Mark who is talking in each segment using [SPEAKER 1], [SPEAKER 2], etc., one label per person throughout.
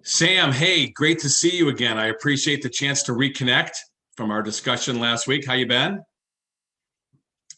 [SPEAKER 1] Sam, hey, great to see you again. I appreciate the chance to reconnect from our discussion last week. How you been?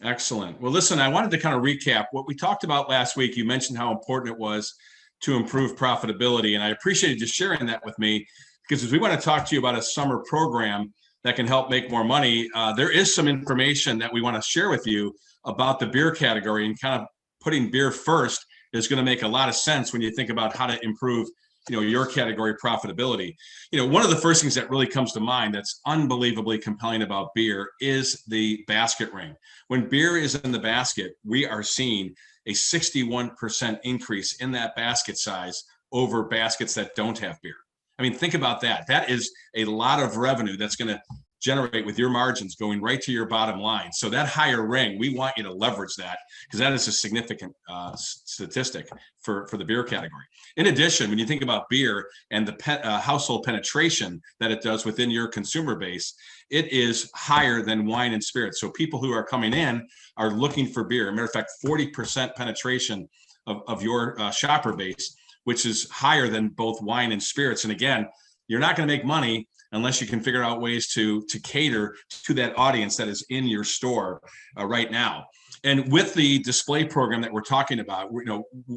[SPEAKER 1] Excellent. Well, listen, I wanted to kind of recap what we talked about last week. You mentioned how important it was to improve profitability, and I appreciated you sharing that with me because as we want to talk to you about a summer program that can help make more money, there is some information that we want to share with you about the beer category, and kind of putting beer first is going to make a lot of sense when you think about how to improve your category profitability. One of the first things that really comes to mind that's unbelievably compelling about beer is the basket ring. When beer is in the basket, we are seeing a 61% increase in that basket size over baskets that don't have beer. I mean, think about that. That is a lot of revenue that's going to generate with your margins going right to your bottom line. So that higher ring, we want you to leverage that because that is a significant statistic for the beer category. In addition, when you think about beer and the household penetration that it does within your consumer base, it is higher than wine and spirits. So people who are coming in are looking for beer. As a matter of fact, 40% penetration of your shopper base, which is higher than both wine and spirits. And again, you're not going to make money unless you can figure out ways to cater to that audience that is in your store right now. And with the display program that we're talking about,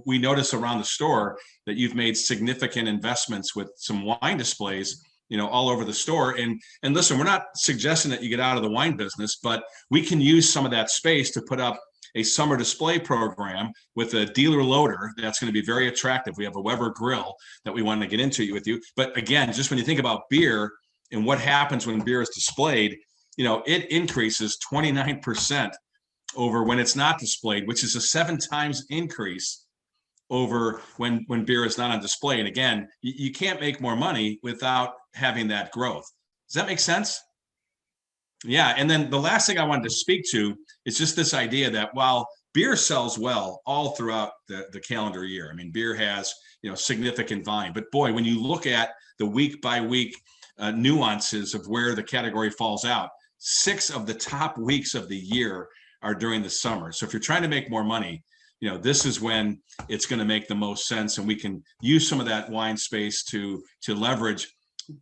[SPEAKER 1] we notice around the store that you've made significant investments with some wine displays, all over the store. And listen, we're not suggesting that you get out of the wine business, but we can use some of that space to put up a summer display program with a dealer loader that's going to be very attractive. We have a Weber grill that we want to get into with you. But again, just when you think about beer and what happens when beer is displayed, it increases 29% over when it's not displayed, which is a 7 times increase over when beer is not on display. And again, you can't make more money without having that growth. Does that make sense? Yeah. And then the last thing I wanted to speak to is just this idea that while beer sells well all throughout the calendar year, I mean, beer has, significant volume, but boy, when you look at the week by week nuances of where the category falls out, 6 of the top weeks of the year are during the summer. So if you're trying to make more money, this is when it's going to make the most sense. And we can use some of that wine space to leverage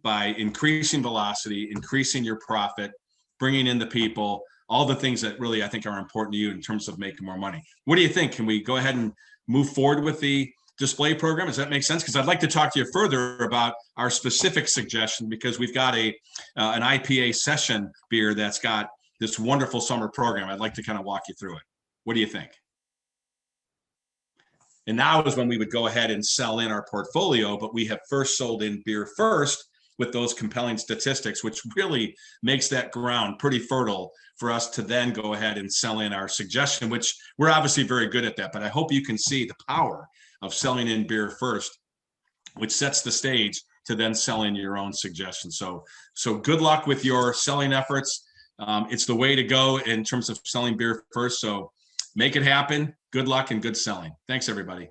[SPEAKER 1] by increasing velocity, increasing your profit, bringing in the people, all the things that really I think are important to you in terms of making more money. What do you think? Can we go ahead and move forward with the display program? Does that make sense? Because I'd like to talk to you further about our specific suggestion, because we've got an IPA session beer that's got this wonderful summer program. I'd like to kind of walk you through it. What do you think? And now is when we would go ahead and sell in our portfolio, but we have first sold in beer first with those compelling statistics, which really makes that ground pretty fertile for us to then go ahead and sell in our suggestion, which we're obviously very good at that. But I hope you can see the power of selling in beer first, which sets the stage to then sell in your own suggestion. So good luck with your selling efforts. It's the way to go in terms of selling beer first. So make it happen. Good luck and good selling. Thanks, everybody.